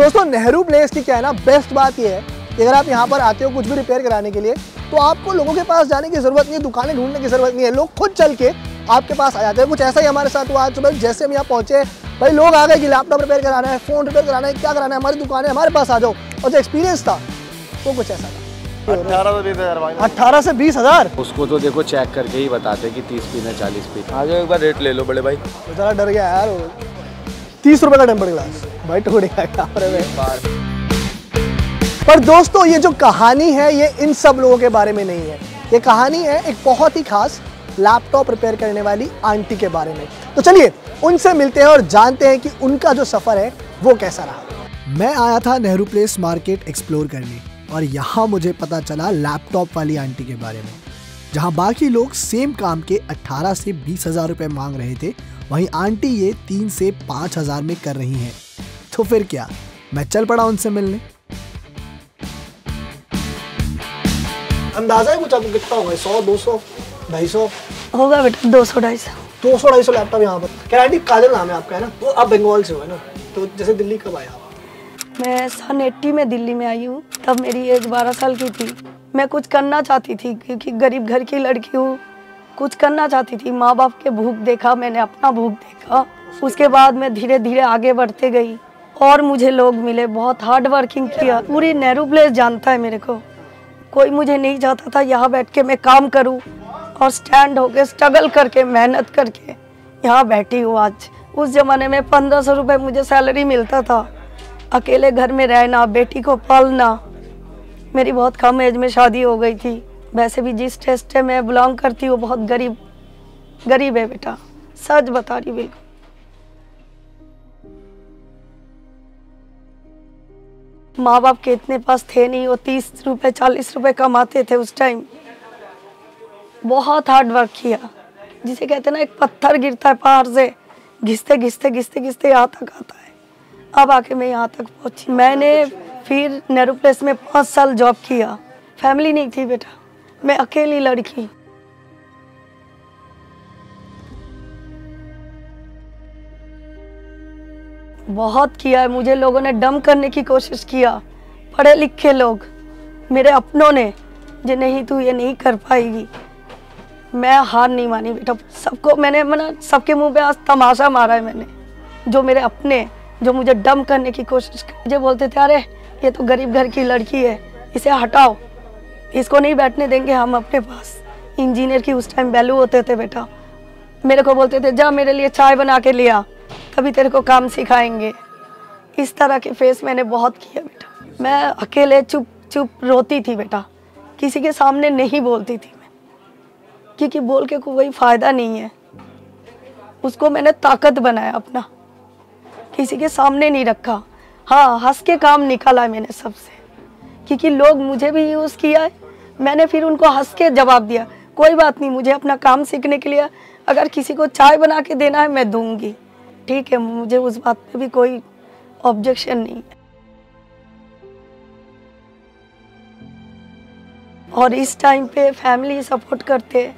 दोस्तों नेहरू प्लेस की क्या है ना, बेस्ट बात ये है कि अगर आप यहाँ पर आते हो कुछ भी रिपेयर कराने के लिए तो आपको लोगों के पास जाने की ज़रूरत नहीं है, दुकानें ढूंढने की ज़रूरत नहीं है, लोग खुद चल के आपके पास आ जाते हैं। कुछ ऐसा ही हमारे साथ हुआ आज सुबह, जैसे हम यहाँ पहुँचे भाई लोग आ गए कि लैपटॉप रिपेयर कराना है, फ़ोन रिपेयर कराना है, क्या कराना है, हमारी दुकान है, हमारे पास आ जाओ। और जो एक्सपीरियंस था वो कुछ ऐसा था। 18 से 20,000 उसको तो देखो चेक करके ही बताते कि 30 पीना 40 पीना। आ जाओ एक बार रेट ले लो बड़े भाई। बेचारा डर गया यार, 30 रुपए का टेम्पर ग्लास भाई टूटेगा। पर दोस्तों ये जो कहानी है ये इन सब लोगों के बारे में नहीं है, ये कहानी है एक बहुत ही खास लैपटॉप रिपेयर करने वाली आंटी के बारे में। तो चलिए उनसे मिलते हैं और जानते हैं कि उनका जो सफर है वो कैसा रहा। मैं आया था नेहरू प्लेस मार्केट एक्सप्लोर करने और यहाँ मुझे पता चला लैपटॉप वाली आंटी के बारे में। जहाँ बाकी लोग सेम काम के 18 से 20,000 रुपए मांग रहे थे, वहीं आंटी ये 3 से 5,000 में कर रही हैं। तो फिर क्या, मैं चल पड़ा उनसे मिलने। अंदाजा है कुछ आपको कितना होगा? 100, 200, 250 होगा बेटा। 200-250 200-250 लैपटॉप यहाँ पर। क्या आंटी, काजल नाम है आपका है ना? तो आप बंगाल से हो है ना? तो जैसे दिल्ली कब आए आप? मैं सन 80 में दिल्ली में आई हूँ, तब मेरी एज 12 साल की थी। मैं कुछ करना चाहती थी क्योंकि गरीब घर की लड़की हूँ, कुछ करना चाहती थी। माँ बाप के भूख देखा, मैंने अपना भूख देखा। उसके बाद मैं धीरे धीरे आगे बढ़ते गई और मुझे लोग मिले, बहुत हार्ड वर्किंग किया। पूरी नेहरू प्लेस जानता है मेरे को, कोई मुझे नहीं चाहता था यहाँ बैठ के मैं काम करूँ और स्टैंड होके स्ट्रगल करके मेहनत करके यहाँ बैठी हूँ आज। उस ज़माने में 1500 रुपये मुझे सैलरी मिलता था। अकेले घर में रहना, बेटी को पालना, मेरी बहुत कम एज में शादी हो गई थी। वैसे भी जिस टेस्ट से मैं बिलोंग करती हूँ बहुत गरीब है बेटा, सच बता रही बिल्कुल। माँ बाप के इतने पास थे नहीं, वो 30 रुपये 40 रुपये कमाते थे उस टाइम। बहुत हार्ड वर्क किया, जिसे कहते हैं ना एक पत्थर गिरता है पहाड़ से, घिसते घिसते घिसते घिसते यहाँ तक आता है। अब आके मैं यहाँ तक पहुँची। मैंने फिर नेहरू प्लेस में 5 साल जॉब किया। फैमिली नहीं थी बेटा, मैं अकेली लड़की। बहुत किया है, मुझे लोगों ने डम करने की कोशिश किया, पढ़े लिखे लोग, मेरे अपनों ने, जो नहीं तू ये नहीं कर पाएगी। मैं हार नहीं मानी बेटा, सबको मैंने मना, सबके मुंह पे आज तमाशा मारा है मैंने। जो मेरे अपने, जो मुझे डम करने की कोशिश कर, मुझे बोलते थे अरे ये तो गरीब घर की लड़की है, इसे हटाओ, इसको नहीं बैठने देंगे हम अपने पास। इंजीनियर की उस टाइम वैल्यू होते थे बेटा। मेरे को बोलते थे जा मेरे लिए चाय बना के लिया, तभी तेरे को काम सिखाएंगे। इस तरह के फेस मैंने बहुत किया बेटा। मैं अकेले चुप चुप रोती थी बेटा, किसी के सामने नहीं बोलती थी मैं, क्योंकि बोल के कोई फ़ायदा नहीं है। उसको मैंने ताकत बनाया अपना, किसी के सामने नहीं रखा। हाँ, हंस के काम निकाला है मैंने सबसे, क्योंकि लोग मुझे भी यूज़ किया है, मैंने फिर उनको हंस के जवाब दिया। कोई बात नहीं, मुझे अपना काम सीखने के लिए अगर किसी को चाय बना के देना है मैं दूंगी, ठीक है, मुझे उस बात पे भी कोई ऑब्जेक्शन नहीं है। और इस टाइम पे फैमिली सपोर्ट करते,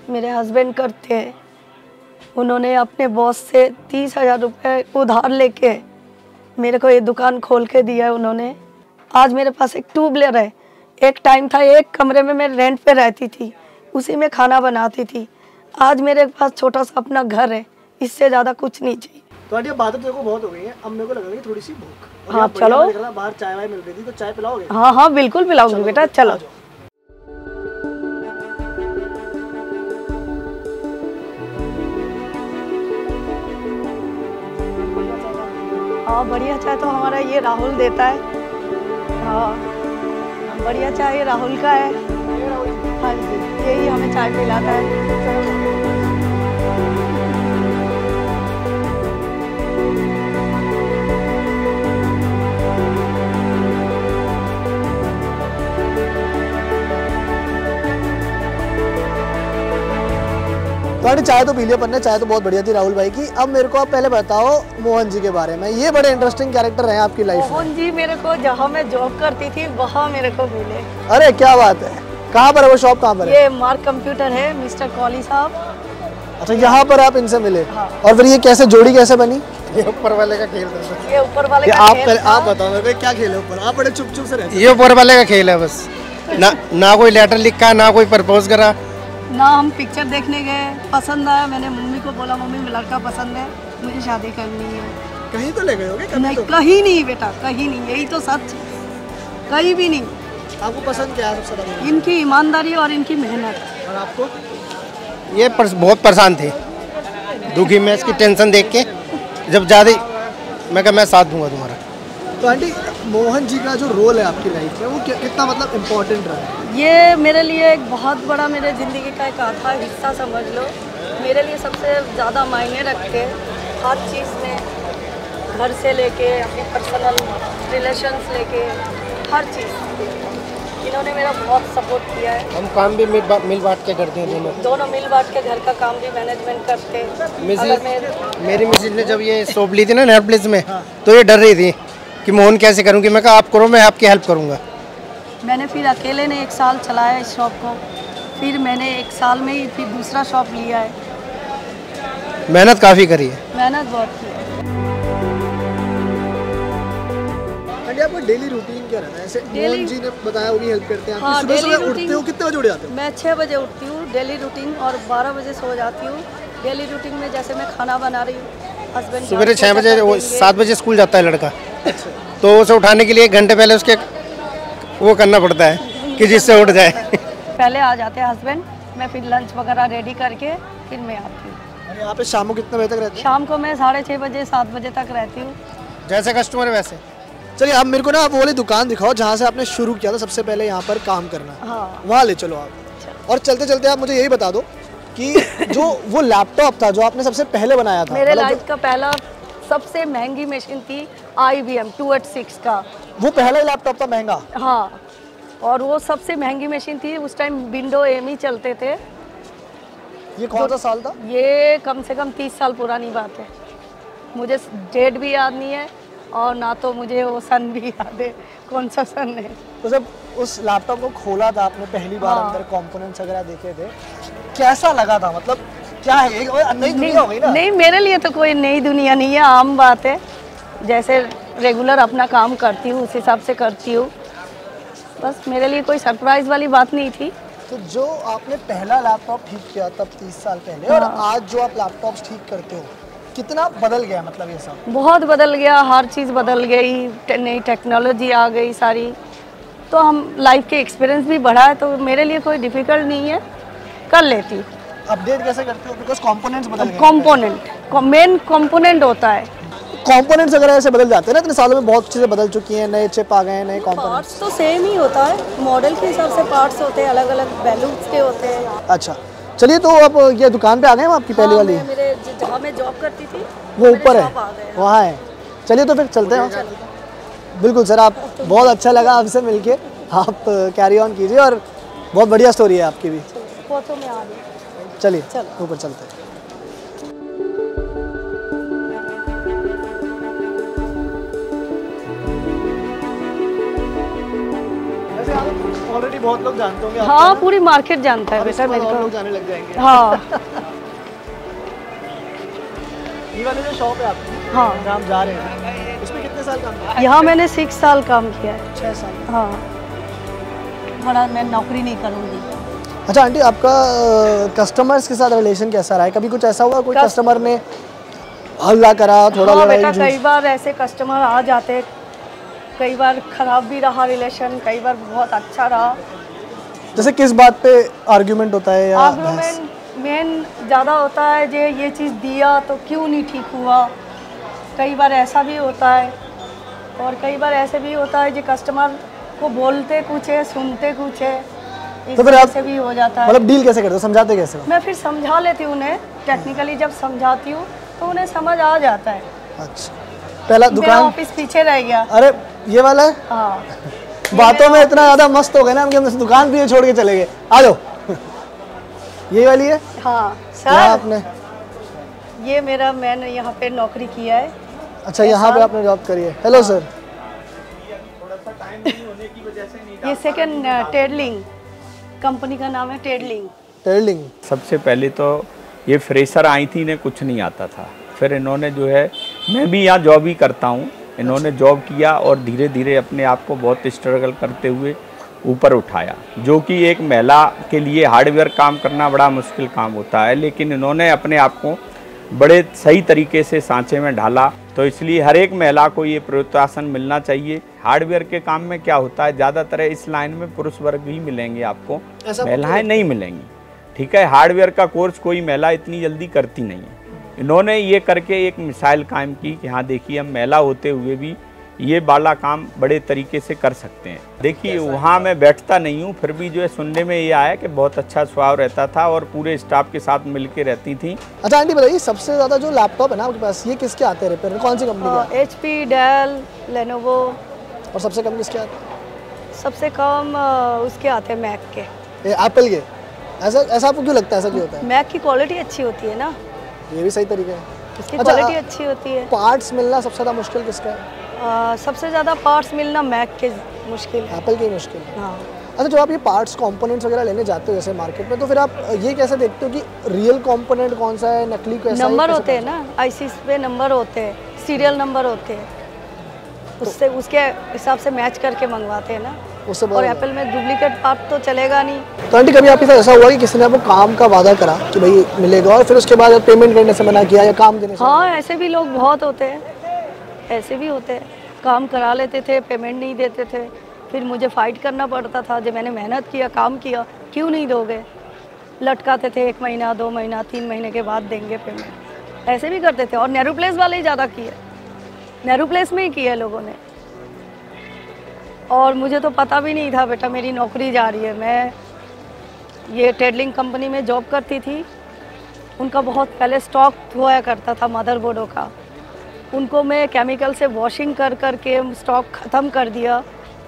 मेरे हस्बैंड करते। उन्होंने अपने बॉस से 30,000 रुपये उधार लेके मेरे को ये दुकान खोल के दिया है उन्होंने। आज मेरे पास एक 2 व्हीलर है। एक टाइम था एक कमरे में मैं रेंट पे रहती थी, उसी में खाना बनाती थी। आज मेरे पास छोटा सा अपना घर है, इससे ज़्यादा कुछ नहीं चाहिए। तो आंटी बातें तो बहुत हो गई है, अब मेरे को लग रहा है थोड़ी सी भूख। हाँ चलो, बाहर चाय वाय मिल रही थी तो चाय पिलाओगे? हाँ हाँ बिल्कुल पिलाऊंगी बेटा, चलो। हाँ बढ़िया चाय तो हमारा ये राहुल देता है। हाँ बढ़िया चाय ये राहुल का है। हाँ जी, यही हमें चाय पिलाता है। तो आंटी चाय तो पी लिया अपन ने, चाय तो बहुत बढ़िया थी राहुल भाई की। अब मेरे को आप पहले बताओ मोहन जी के बारे में, ये बड़े इंटरेस्टिंग कैरेक्टर हैं आपकी लाइफ में। मोहन जी मेरे को जहाँ मैं जॉब करती थी वहाँ मेरे को मिले। अरे क्या बात है, कहाँ पर है वो शॉप, कहाँ पर है? ये मार्क कंप्यूटर है, मिस्टर कॉली साहब। अच्छा यहाँ पर आप इनसे मिले? हाँ। और फिर ये कैसे जोड़ी कैसे बनी? ये ऊपर वाले का खेल था। ये ऊपर वाले ये का खेल था। आप बताओ मेरे को क्या खेल है ऊपर? आप बड़े चुप चुप से रहते ये ऊपर वाले का खेल है बस। ना कोई लेटर लिखा, ना कोई प्रपोज करा। ना हम पिक्चर देखने गए, पसंद आया, मैंने मम्मी को बोला मम्मी मुझे लड़का पसंद है, मुझे शादी करनी है। कहीं तो ले गए होगे कभी नहीं तो? कहीं नहीं बेटा, कहीं नहीं, यही तो सच, कहीं भी नहीं। आपको पसंद क्या है सबसे ज्यादा? इनकी ईमानदारी और इनकी मेहनत। और आपको? ये बहुत परेशान थे, दुखी में इसकी टेंशन देख के। जब ज़्यादा मैं कहा मैं साथ दूंगा तुम्हारा। तो आंटी मोहन जी का जो रोल है आपकी लाइफ में वो कितना मतलब इम्पोर्टेंट रहा है? ये मेरे लिए एक बहुत बड़ा मेरे ज़िंदगी का एक आधा हिस्सा समझ लो। मेरे लिए सबसे ज़्यादा मायने रखते हर चीज़ में, घर से लेके अपनी पर्सनल रिलेशंस लेके हर चीज़। इन्होंने मेरा बहुत सपोर्ट किया है। हम काम भी मिल बांट के करते हैं दोनों मिल बांट के घर का काम भी मैनेजमेंट करते हैं। मेरी मिसेज ने जब ये शॉप ली थी ना नेटफ्लिक्स में, तो ये डर रही थी कि मोहन कैसे करूँगी। मैं कहा आप करो, मैं आपकी हेल्प करूँगा। मैंने फिर अकेले ने 1 साल चलाया इस शॉप को, फिर मैंने 1 साल में ही फिर दूसरा शॉप लिया है। मेहनत काफ़ी करी है। मेहनत बहुत की है। आंटी आपका डेली रूटीन क्या रहता है? ऐसे मोहन जी ने बताया वो भी हेल्प करते हैं। हाँ, आप सुबह daily सुबह routine- उठते हो, कितने बजे उठ जाते हो? मैं 6 बजे उठती हूँ डेली रूटीन, और 12 बजे सो जाती हूँ। डेली रूटीन में जैसे मैं खाना बना रही हूँ, हस्बैंड सवेरे 6 बजे, 7 बजे स्कूल जाता है लड़का, तो उसे उठाने के लिए 1 घंटे पहले उसके वो करना पड़ता है कि जिससे उठ जाए। पहले आ जाते हैं हस्बैंड, मैं फिर लंच वगैरह रेडी करके फिर मैं आती हूँ। और यहाँ पे शाम को कितने बजे तक रहते हैं? शाम को मैं 6:30 बजे 7 बजे तक रहती हूँ। जैसे कस्टमर वैसे। चलिए आप मेरे को ना आप वो वाली दुकान दिखाओ जहाँ से आपने शुरू किया था सबसे पहले यहाँ पर काम करना। हाँ। वहाँ ले चलो आप। और चलते चलते आप मुझे यही बता दो कि जो वो लैपटॉप था जो आपने सबसे पहले बनाया था, मेरे मतलब लाइफ का पहला सबसे महंगी मशीन थी IBM 286 का। वो पहला लैपटॉप था महंगा? हाँ, और वो सबसे महंगी मशीन थी। उस टाइम विंडो एम ही चलते थे। ये कौन सा साल था? ये कम से कम 30 साल पुरानी बात है। मुझे डेट भी याद नहीं है, और ना तो मुझे वो सन भी याद है कौन सा सन है। तो जब उस लैपटॉप को खोला था आपने पहली बार, हाँ। अंदर कंपोनेंट्स वगैरह देखे थे, कैसा लगा था? मतलब क्या है ये? नई दुनिया हो गई ना? नहीं, मेरे लिए तो कोई नई दुनिया नहीं है, आम बात है। जैसे रेगुलर अपना काम करती हूँ उस हिसाब से करती हूँ, बस मेरे लिए कोई सरप्राइज वाली बात नहीं थी। तो जो आपने पहला लैपटॉप ठीक किया तब 30 साल पहले, और आज जो आप लैपटॉप्स ठीक करते हो, कितना बदल गया मतलब ये सब? बहुत बदल गया, हर चीज़ बदल गई, नई टेक्नोलॉजी आ गई सारी। तो हम लाइफ के एक्सपीरियंस भी बढ़ा है, तो मेरे लिए कोई डिफ़िकल्ट नहीं है, कर लेती हूँ। अपडेट कैसे करते हो? बिकॉज कंपोनेंट्स बदल गए। कंपोनेंट मेन कंपोनेंट होता है। कंपोनेंट्स अगर ऐसे बदल जाते हैं ना, इतने सालों में बहुत चीज़ें बदल चुकी हैं, नए चिप आ गए हैं, नए कंपोनेंट्स। पार्ट्स तो सेम ही होता है, मॉडल के हिसाब से पार्ट्स होते हैं, अलग अलग वैल्यूज के होते हैं। अच्छा चलिए, तो अब ये दुकान पे आ गए हम आपकी पहली वाली? मेरे जहाँ मैं जॉब करती थी वो ऊपर है, शॉप आ गए। वहाँ है। चलिए तो फिर चलते हैं। बिल्कुल सर, आप बहुत अच्छा लगा आपसे मिलके। आप कैरी ऑन कीजिए, और बहुत बढ़िया स्टोरी है आपकी भी। फोटो में आ गई। चलिए चलो। ऊपर चलते हैं। वैसे आप ऑलरेडी बहुत लोग जानते होंगे आपको, हाँ, ना? पूरी मार्केट जानता है अब बेटा इसके बाद मेरे और को। लोग जाने लग जाएंगे। हाँ ये वाली जो शॉप है आपकी, हाँ, जहाँ हम जा रहे हैं, इसमें कितने साल काम किया? यहाँ मैंने 6 साल काम किया है। 6 साल। हाँ, बड़ा मैं नौकरी नहीं करूँगी। अच्छा आंटी, आपका कस्टमर्स के साथ रिलेशन कैसा रहा है? कभी कुछ ऐसा हुआ कोई कस्टमर ने हल्ला करा, थोड़ा हाँ लड़ाई बेटा, झूठ? कई बार ऐसे कस्टमर आ जाते, कई बार खराब भी रहा रिलेशन, कई बार बहुत अच्छा रहा। जैसे किस बात पे आर्ग्यूमेंट होता है या बहस? आर्गुमेंट मेन ज़्यादा होता है, ये चीज़ दिया तो क्यों नहीं ठीक हुआ। कई बार ऐसा भी होता है, और कई बार ऐसे भी होता है जो कस्टमर को बोलते कुछ है, सुनते कुछ है, इस तो फिर वजह आप से भी हो जाता है। मतलब डील कैसे करते हो, समझाते कैसे हो? मैं फिर समझा लेती हूँ उन्हें, टेक्निकली जब समझाती हूँ तो उन्हें समझ आ जाता है। अच्छा, पहला मेरा दुकान, ऑफिस पीछे रह गया। अरे ये वाला है? हाँ, बातों में इतना ज्यादा मस्त हो गए ना कि हम दुकान भी छोड़ के चले गए। आ जाओ। ये वाली है? हाँ यहाँ सर, आपने? ये मेरा, मैंने यहाँ पे नौकरी किया है। अच्छा, यहाँ पे आपने जॉब करी है। Hello sir. ये सेकंड टेडलिंग कंपनी का नाम है, टेडलिंग। टेडलिंग। सबसे पहले तो ये फ्रेशर आई थी, इन्हें कुछ नहीं आता था। फिर इन्होंने जो है, मैं भी यहाँ जॉब ही करता हूँ, इन्होंने जॉब किया और धीरे धीरे अपने आप को बहुत स्ट्रगल करते हुए ऊपर उठाया, जो कि एक महिला के लिए हार्डवेयर काम करना बड़ा मुश्किल काम होता है, लेकिन इन्होंने अपने आप को बड़े सही तरीके से सांचे में ढाला। तो इसलिए हर एक महिला को ये प्रोत्साहन मिलना चाहिए। हार्डवेयर के काम में क्या होता है, ज़्यादातर इस लाइन में पुरुष वर्ग ही मिलेंगे आपको, महिलाएं नहीं मिलेंगी। ठीक है, हार्डवेयर का कोर्स कोई महिला इतनी जल्दी करती नहीं है। इन्होंने ये करके एक मिसाइल कायम की कि हाँ देखिए, हम महिला होते हुए भी ये वाला काम बड़े तरीके से कर सकते हैं। देखिए वहाँ मैं बैठता नहीं हूँ, फिर भी जो है सुनने में ये आया कि बहुत अच्छा स्वभाव रहता था और पूरे स्टाफ के साथ मिलके रहती थी। अच्छा आंटी बताइए, सबसे ज़्यादा जो लैपटॉप है ना आपके पास, ये किसके आते हैं रिपेयर, कौन सी कंपनी के? HP, Dell, Lenovo. और सबसे कम किसके आते हैं? सबसे कम उसके आते हैं मैक के, एप्पल के। ऐसा आपको क्यों लगता है, ऐसा क्यों होता है? मैक की क्वालिटी अच्छी होती है ना, ये भी सही तरीका है, इसकी क्वालिटी अच्छी होती है। पार्ट्स मिलना सबसे ज़्यादा मुश्किल किसका है? सबसे ज़्यादा पार्ट्स मिलना मैक के मुश्किल है, एप्पल के मुश्किल है। हाँ। अच्छा, जब आप ये पार्ट्स कंपोनेंट्स वगैरह लेने जाते हो जैसे मार्केट में, तो फिर आप ये कैसे देखते हो कि रियल कंपोनेंट कौन सा है, नकली कैसा है? नंबर होते हैं ना, आईसी पे नंबर होते हैं, सीरियल नंबर होते हैं, उससे उसके हिसाब से मैच करके मंगवाते हैं ना। उससे और एप्पल में डुप्लीकेट पार्ट तो चलेगा नहीं। तो आंटी कभी आपके साथ ऐसा हुआ कि किसी ने आपको काम का वादा करा कि भाई मिलेगा और फिर उसके बाद पेमेंट करने से मना किया या काम देने से? हाँ, ऐसे भी लोग बहुत होते हैं, ऐसे भी होते हैं। काम करा लेते थे, पेमेंट नहीं देते थे, फिर मुझे फ़ाइट करना पड़ता था। जब मैंने मेहनत किया, काम किया, क्यों नहीं दोगे, लटकाते थे 1 महीना 2 महीना 3 महीने के बाद देंगे पेमेंट, ऐसे भी करते थे। और नेहरू प्लेस वाले ही ज़्यादा किए, नेहरू प्लेस में ही किया लोगों ने। और मुझे तो पता भी नहीं था बेटा मेरी नौकरी जा रही है। मैं ये टेडलिंग कंपनी में जॉब करती थी, उनका बहुत पहले स्टॉक हुआ करता था मदरबोर्डों का, उनको मैं केमिकल से वॉशिंग कर कर के स्टॉक ख़त्म कर दिया।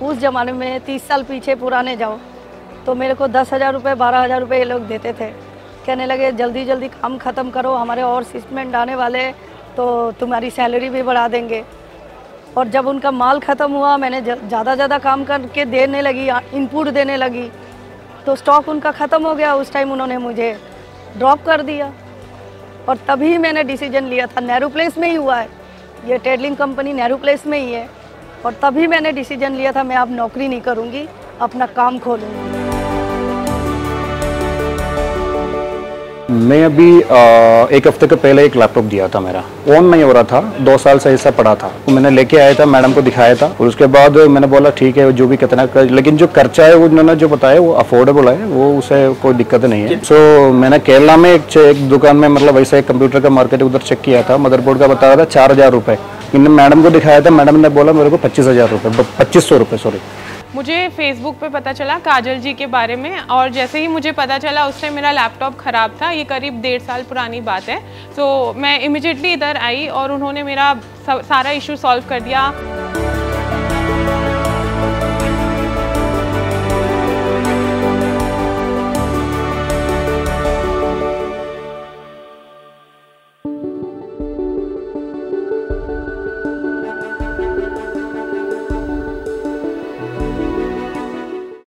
उस ज़माने में 30 साल पीछे पुराने जाओ तो मेरे को 10,000 रुपये 12,000 रुपये ये लोग देते थे। कहने लगे जल्दी जल्दी काम ख़त्म करो, हमारे और शिपमेंट आने वाले, तो तुम्हारी सैलरी भी बढ़ा देंगे। और जब उनका माल ख़त्म हुआ, मैंने ज़्यादा काम करके देने लगी, इनपुट देने लगी, तो स्टॉक उनका ख़त्म हो गया। उस टाइम उन्होंने मुझे ड्रॉप कर दिया और तभी मैंने डिसीजन लिया था, नेहरू प्लेस में ही हुआ है, ये टेडलिंग कंपनी नेहरू प्लेस में ही है, और तभी मैंने डिसीजन लिया था मैं अब नौकरी नहीं करूँगी, अपना काम खोलूँगी। मैं अभी 1 हफ्ते के पहले एक लैपटॉप दिया था, मेरा ऑन नहीं हो रहा था, 2 साल से ऐसा पड़ा था। तो मैंने लेके आया था, मैडम को दिखाया था और उसके बाद मैंने बोला ठीक है जो भी कितना कर, लेकिन जो खर्चा है वो उन्होंने जो बताया वो अफोर्डेबल है, वो उसे कोई दिक्कत नहीं है। सो मैंने केरला में एक दुकान में मतलब वैसे एक कंप्यूटर का मार्केट उधर चेक किया था, मदरबोर्ड का बता रहा था 4,000 रुपये। मैंने मैडम को दिखाया था, मैडम ने बोला मेरे को 25,000 रुपये, 2,500 रुपये सॉरी। मुझे फेसबुक पे पता चला काजल जी के बारे में, और जैसे ही मुझे पता चला उस टाइम मेरा लैपटॉप ख़राब था, ये करीब 1.5 साल पुरानी बात है। तो मैं इमिजिएटली इधर आई और उन्होंने मेरा सारा इशू सॉल्व कर दिया।